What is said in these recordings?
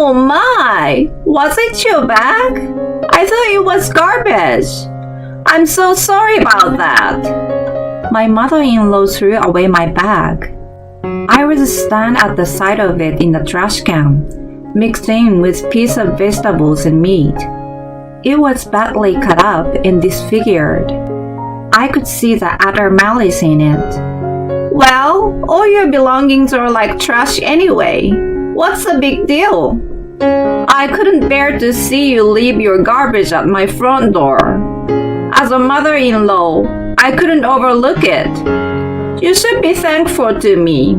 Oh my! Was it your bag? I thought it was garbage. I'm so sorry about that. My mother-in-law threw away my bag. I was stand at the side of it in the trash can, mixed in with piece of vegetables and meat. It was badly cut up and disfigured. I could see the utter malice in it. Well, all your belongings are like trash anyway. What's the big deal? I couldn't bear to see you leave your garbage at my front door. As a mother-in-law, I couldn't overlook it. You should be thankful to me.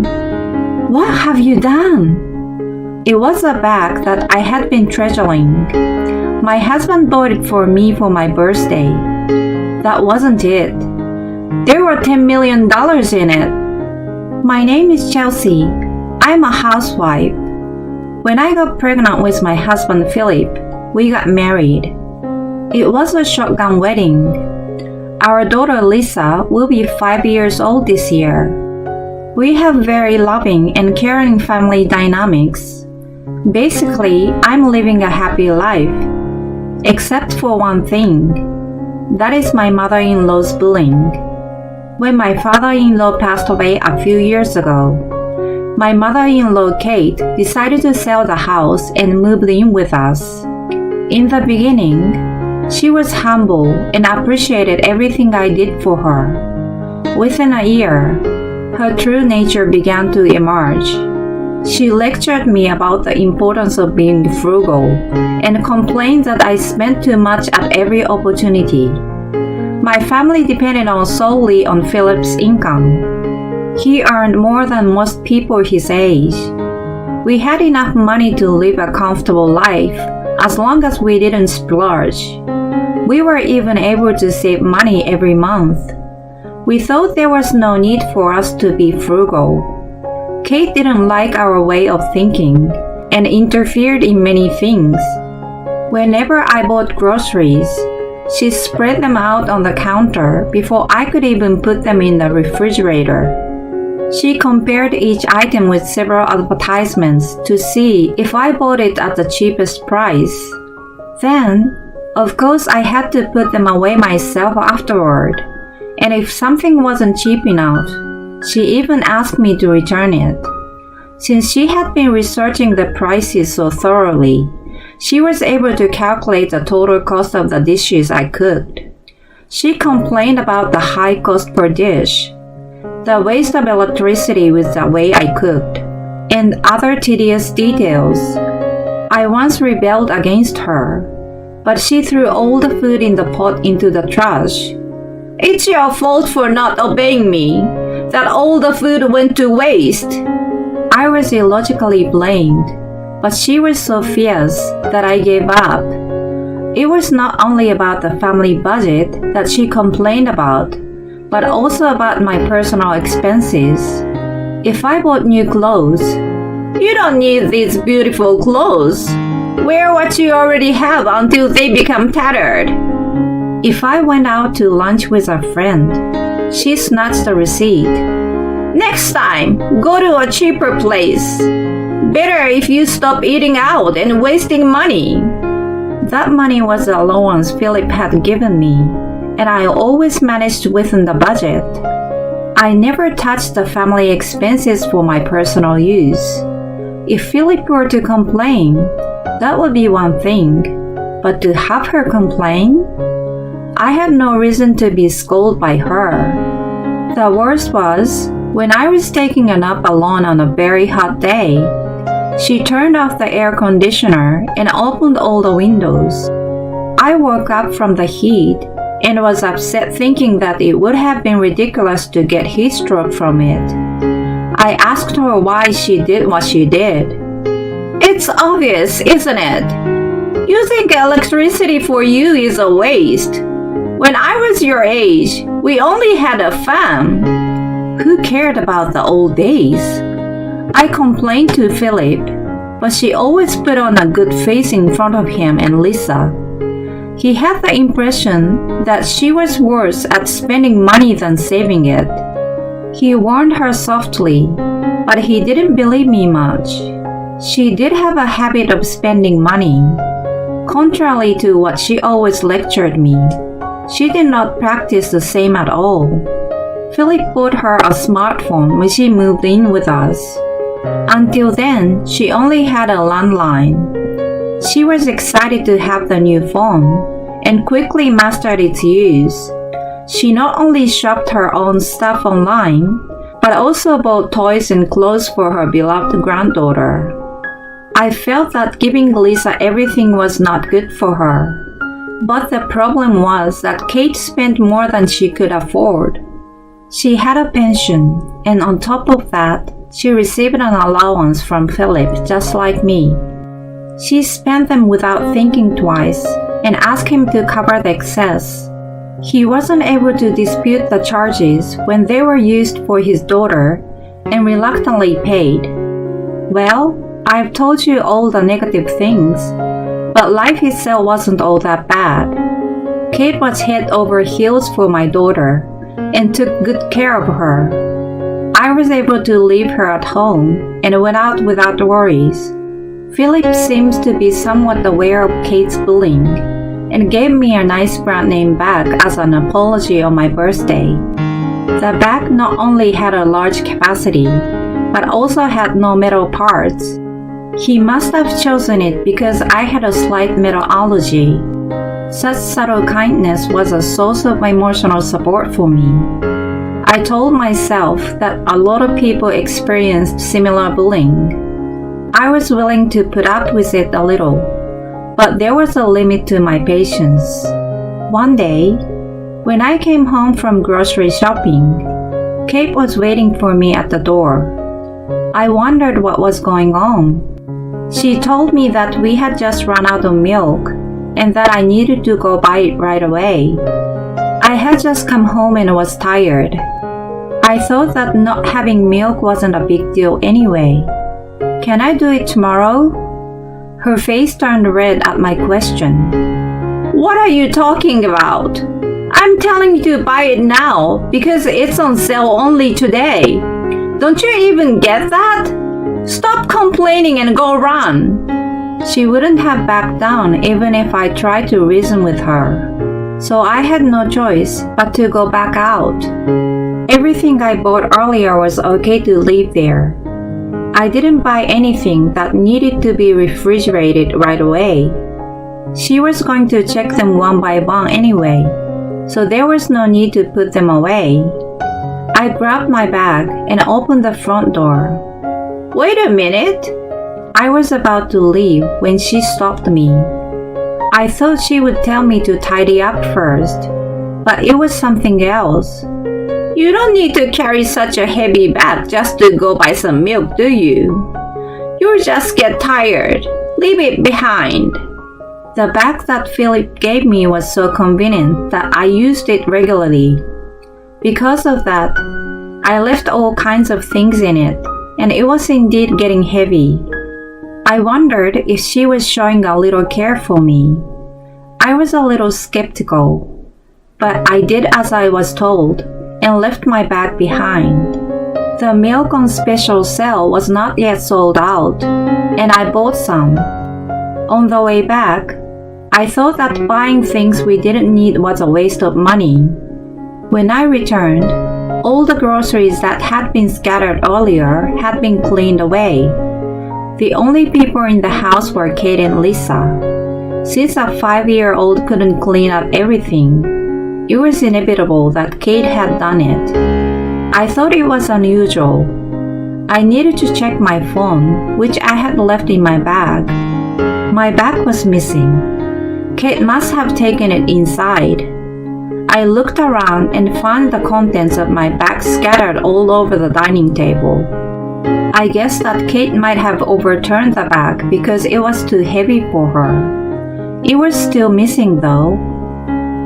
What have you done? It was a bag that I had been treasuring. My husband bought it for me for my birthday. That wasn't it. There were $10 million in it. My name is Chelsea. I'm a housewife. When I got pregnant with my husband Philip, we got married. It was a shotgun wedding. Our daughter Lisa will be 5 years old this year. We have very loving and caring family dynamics. Basically, I'm living a happy life. Except for one thing. That is my mother-in-law's bullying. When my father-in-law passed away a few years ago, my mother-in-law Kate decided to sell the house and moved in with us. In the beginning, she was humble and appreciated everything I did for her. Within a year, her true nature began to emerge. She lectured me about the importance of being frugal and complained that I spent too much at every opportunity. My family depended solely on Philip's income. He earned more than most people his age. We had enough money to live a comfortable life as long as we didn't splurge. We were even able to save money every month. We thought there was no need for us to be frugal. Kate didn't like our way of thinking and interfered in many things. Whenever I bought groceries, she spread them out on the counter before I could even put them in the refrigerator. She compared each item with several advertisements to see if I bought it at the cheapest price. Then, of course, I had to put them away myself afterward. And if something wasn't cheap enough, she even asked me to return it. Since she had been researching the prices so thoroughly, she was able to calculate the total cost of the dishes I cooked. She complained about the high cost per dish, the waste of electricity with the way I cooked, and other tedious details. I once rebelled against her, but she threw all the food in the pot into the trash. It's your fault for not obeying me, that all the food went to waste. I was illogically blamed, but she was so fierce that I gave up. It was not only about the family budget that she complained about, but also about my personal expenses. If I bought new clothes, "You don't need these beautiful clothes. Wear what you already have until they become tattered." If I went out to lunch with a friend, she snatched the receipt. "Next time, go to a cheaper place. Better if you stop eating out and wasting money." That money was the allowance Philip had given me, and I always managed within the budget. I never touched the family expenses for my personal use. If Philip were to complain, that would be one thing, but to have her complain? I had no reason to be scolded by her. The worst was, when I was taking a nap alone on a very hot day, she turned off the air conditioner and opened all the windows. I woke up from the heat and was upset, thinking that it would have been ridiculous to get heat stroke from it. I asked her why she did what she did. "It's obvious, isn't it? You think electricity for you is a waste. When I was your age, we only had a fan." Who cared about the old days? I complained to Philip, but she always put on a good face in front of him and Lisa. He had the impression that she was worse at spending money than saving it. He warned her softly, but he didn't believe me much. She did have a habit of spending money. Contrary to what she always lectured me, she did not practice the same at all. Philip bought her a smartphone when she moved in with us. Until then, she only had a landline. She was excited to have the new phone and quickly mastered its use. She not only shopped her own stuff online, but also bought toys and clothes for her beloved granddaughter. I felt that giving Lisa everything was not good for her. But the problem was that Kate spent more than she could afford. She had a pension, and on top of that, she received an allowance from Philip just like me. She spent them without thinking twice and asked him to cover the excess. He wasn't able to dispute the charges when they were used for his daughter and reluctantly paid. Well, I've told you all the negative things, but life itself wasn't all that bad. Kate was head over heels for my daughter and took good care of her. I was able to leave her at home and went out without worries. Philip seems to be somewhat aware of Kate's bullying and gave me a nice brand name bag as an apology on my birthday. The bag not only had a large capacity, but also had no metal parts. He must have chosen it because I had a slight metal allergy. Such subtle kindness was a source of emotional support for me. I told myself that a lot of people experienced similar bullying. I was willing to put up with it a little, but there was a limit to my patience. One day, when I came home from grocery shopping, Kate was waiting for me at the door. I wondered what was going on. She told me that we had just run out of milk and that I needed to go buy it right away. I had just come home and was tired. I thought that not having milk wasn't a big deal anyway. Can I do it tomorrow? Her face turned red at my question. What are you talking about? I'm telling you to buy it now because it's on sale only today. Don't you even get that? Stop complaining and go run. She wouldn't have backed down even if I tried to reason with her. So I had no choice but to go back out. Everything I bought earlier was okay to leave there. I didn't buy anything that needed to be refrigerated right away. She was going to check them one by one anyway, so there was no need to put them away. I grabbed my bag and opened the front door. Wait a minute! I was about to leave when she stopped me. I thought she would tell me to tidy up first, but it was something else. You don't need to carry such a heavy bag just to go buy some milk, do you? You'll just get tired. Leave it behind. The bag that Philip gave me was so convenient that I used it regularly. Because of that, I left all kinds of things in it, and it was indeed getting heavy. I wondered if she was showing a little care for me. I was a little skeptical, but I did as I was told and left my bag behind. The milk on special sale was not yet sold out, and I bought some. On the way back, I thought that buying things we didn't need was a waste of money. When I returned, all the groceries that had been scattered earlier had been cleaned away. The only people in the house were Kate and Lisa. Since a 5-year-old couldn't clean up everything, it was inevitable that Kate had done it. I thought it was unusual. I needed to check my phone, which I had left in my bag. My bag was missing. Kate must have taken it inside. I looked around and found the contents of my bag scattered all over the dining table. I guess that Kate might have overturned the bag because it was too heavy for her. It was still missing though.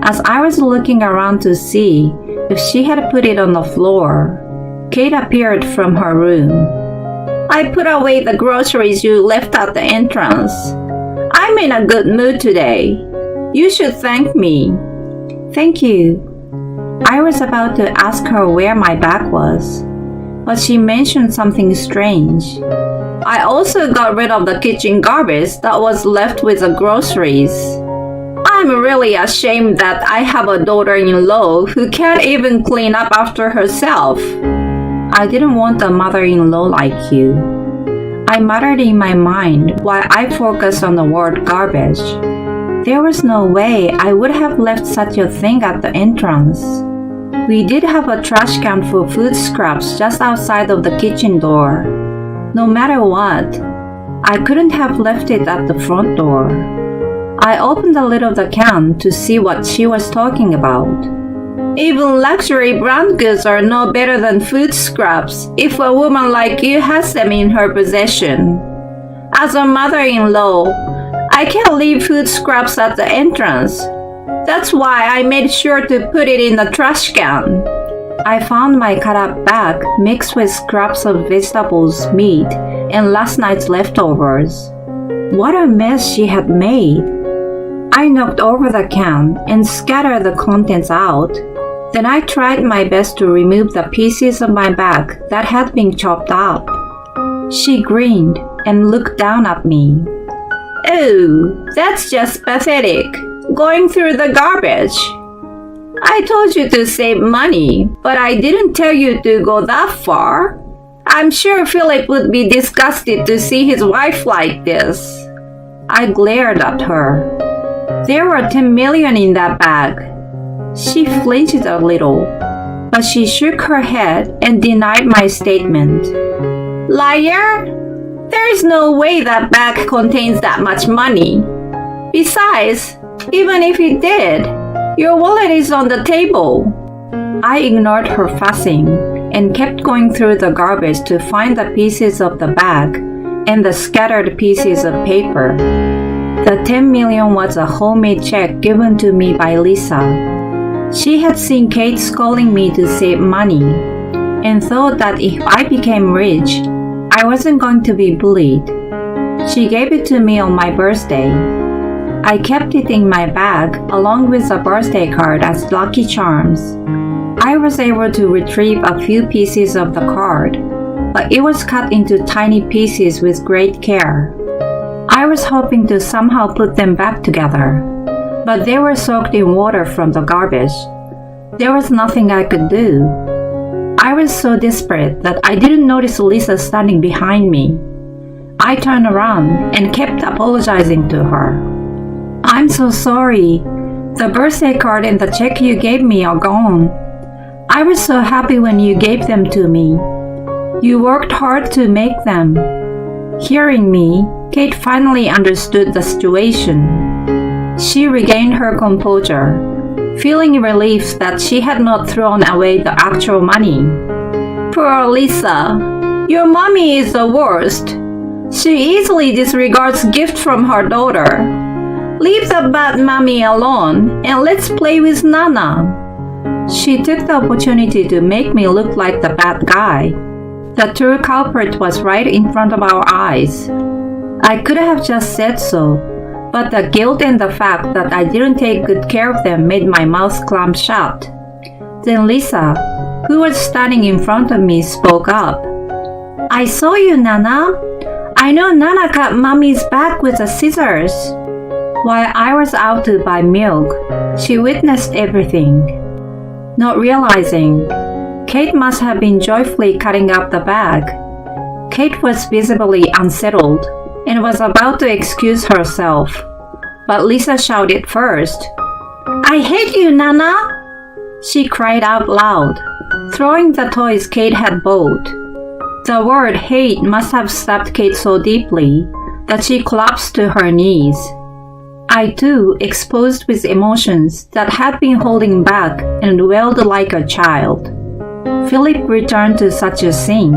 As I was looking around to see if she had put it on the floor, Kate appeared from her room. I put away the groceries you left at the entrance. I'm in a good mood today. You should thank me. Thank you. I was about to ask her where my bag was, but she mentioned something strange. I also got rid of the kitchen garbage that was left with the groceries. I'm really ashamed that I have a daughter-in-law who can't even clean up after herself. I didn't want a mother-in-law like you. I muttered in my mind while I focused on the word garbage. There was no way I would have left such a thing at the entrance. We did have a trash can for food scraps just outside of the kitchen door. No matter what, I couldn't have left it at the front door. I opened the lid of the can to see what she was talking about. Even luxury brand goods are no better than food scraps if a woman like you has them in her possession. As a mother-in-law, I can't leave food scraps at the entrance. That's why I made sure to put it in the trash can. I found my cut-up bag mixed with scraps of vegetables, meat, and last night's leftovers. What a mess she had made. I knocked over the can and scattered the contents out. Then I tried my best to remove the pieces of my bag that had been chopped up. She grinned and looked down at me. Oh, that's just pathetic, going through the garbage. I told you to save money, but I didn't tell you to go that far. I'm sure Philip would be disgusted to see his wife like this. I glared at her. There were 10 million in that bag. She flinched a little, but she shook her head and denied my statement. Liar! There is no way that bag contains that much money. Besides, even if it did, your wallet is on the table. I ignored her fussing and kept going through the garbage to find the pieces of the bag and the scattered pieces of paper. The 10 million was a homemade check given to me by Lisa. She had seen Kate scolding me to save money and thought that if I became rich, I wasn't going to be bullied. She gave it to me on my birthday. I kept it in my bag along with a birthday card as lucky charms. I was able to retrieve a few pieces of the card, but it was cut into tiny pieces with great care. I was hoping to somehow put them back together, but they were soaked in water from the garbage. There was nothing I could do. I was so desperate that I didn't notice Lisa standing behind me. I turned around and kept apologizing to her. I'm so sorry. The birthday card and the check you gave me are gone. I was so happy when you gave them to me. You worked hard to make them. Hearing me, Kate finally understood the situation. She regained her composure, feeling relief that she had not thrown away the actual money. Poor Lisa, your mommy is the worst. She easily disregards gifts from her daughter. Leave the bad mommy alone and let's play with Nana. She took the opportunity to make me look like the bad guy. The true culprit was right in front of our eyes. I could have just said so, but the guilt and the fact that I didn't take good care of them made my mouth clamp shut. Then Lisa, who was standing in front of me, spoke up. I saw you, Nana. I know Nana cut Mommy's back with the scissors. While I was out to buy milk, she witnessed everything. Not realizing, Kate must have been joyfully cutting up the bag. Kate was visibly unsettled and was about to excuse herself, but Lisa shouted first. I hate you, Nana! She cried out loud, throwing the toys Kate had bought. The word hate must have stabbed Kate so deeply that she collapsed to her knees. I too, exposed with emotions that had been holding back and wailed like a child. Philip returned to such a scene.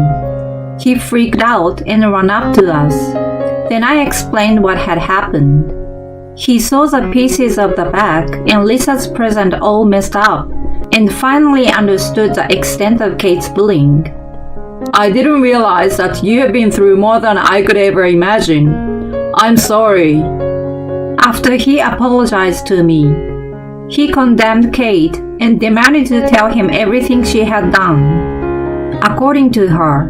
He freaked out and ran up to us. Then I explained what had happened. He saw the pieces of the bag and Lisa's present all messed up and finally understood the extent of Kate's bullying. I didn't realize that you have been through more than I could ever imagine. I'm sorry. After he apologized to me, he condemned Kate and demanded to tell him everything she had done. According to her,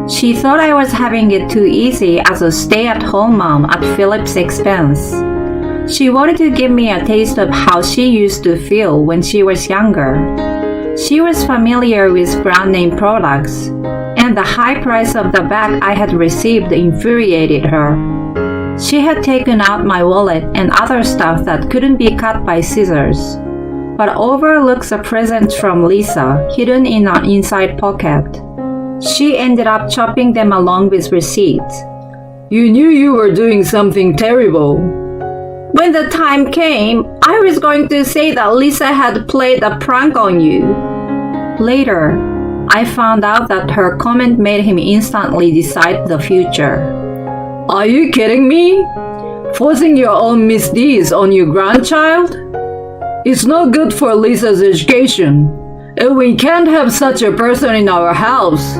She thought I was having it too easy as a stay-at-home mom at Philip's expense. She wanted to give me a taste of how she used to feel when she was younger. She was familiar with brand-name products, and the high price of the bag I had received infuriated her. She had taken out my wallet and other stuff that couldn't be cut by scissors, but overlooks a present from Lisa hidden in an inside pocket. She ended up chopping them along with receipts. You knew you were doing something terrible. When the time came, I was going to say that Lisa had played a prank on you. Later, I found out that her comment made him instantly decide the future. Are you kidding me? Forcing your own misdeeds on your grandchild? It's not good for Lisa's education, and we can't have such a person in our house.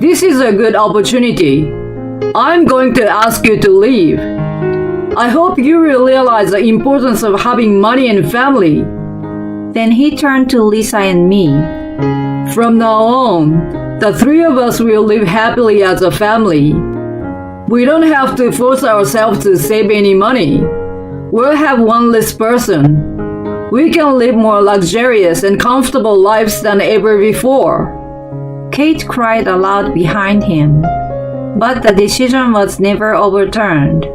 This is a good opportunity. I'm going to ask you to leave. I hope you will realize the importance of having money and family. Then he turned to Lisa and me. From now on, the three of us will live happily as a family. We don't have to force ourselves to save any money. We'll have one less person. We can live more luxurious and comfortable lives than ever before. Kate cried aloud behind him, but the decision was never overturned.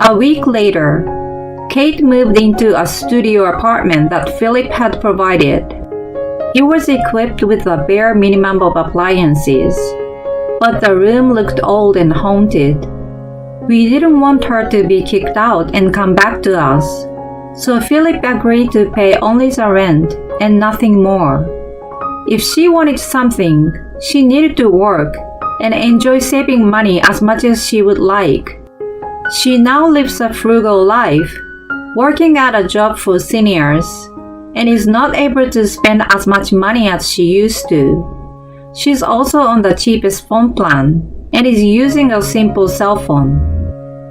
A week later, Kate moved into a studio apartment that Philip had provided. It was equipped with a bare minimum of appliances, but the room looked old and haunted. We didn't want her to be kicked out and come back to us, so Philip agreed to pay only the rent and nothing more. If she wanted something, she needed to work and enjoy saving money as much as she would like. She now lives a frugal life, working at a job for seniors, and is not able to spend as much money as she used to. She's also on the cheapest phone plan and is using a simple cell phone.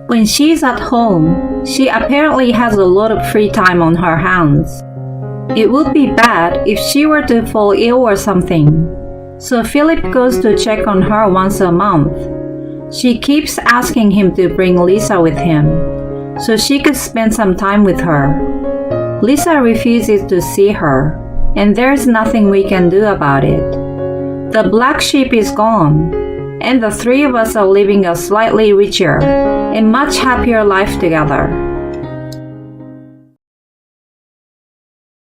When she's at home, she apparently has a lot of free time on her hands. It would be bad if she were to fall ill or something, so Philip goes to check on her once a month. She keeps asking him to bring Lisa with him, so she could spend some time with her. Lisa refuses to see her, and there's nothing we can do about it. The black sheep is gone, and the three of us are living a slightly richer and much happier life together.